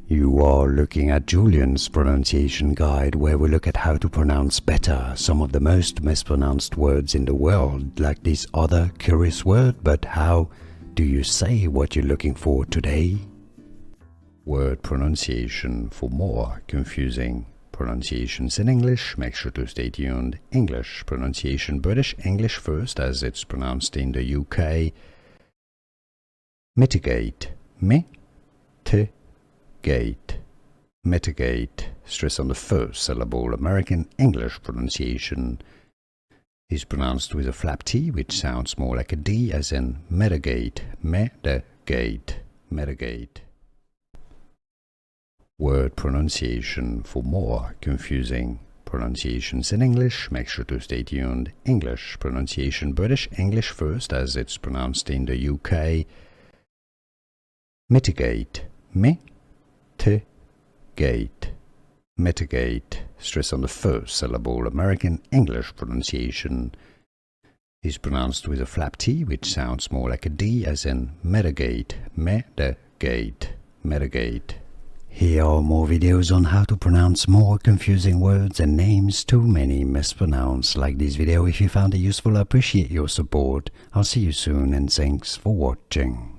You are looking at Julian's pronunciation guide, where we look at how to pronounce better some of the most mispronounced words in the world, like this other curious word. But how do you say what you're looking for today? Word pronunciation. For more confusing pronunciations in English, make sure to stay tuned. English pronunciation. British English first, as it's pronounced in the UK. Mitigate. Gate. Mitigate. Stress on the first syllable. American English pronunciation is pronounced with a flap T, which sounds more like a D, as in mitigate. Mitigate. Word pronunciation. For more confusing pronunciations in English, make sure to stay tuned. English pronunciation. British English first, as it's pronounced in the UK. Mitigate. Mitigate. Stress on the first syllable. American English pronunciation is pronounced with a flap T, which sounds more like a D, as in mitigate. Here are more videos on how to pronounce more confusing words and names too many mispronounced. Like this video if you found it useful. I appreciate your support. I'll see you soon, and thanks for watching.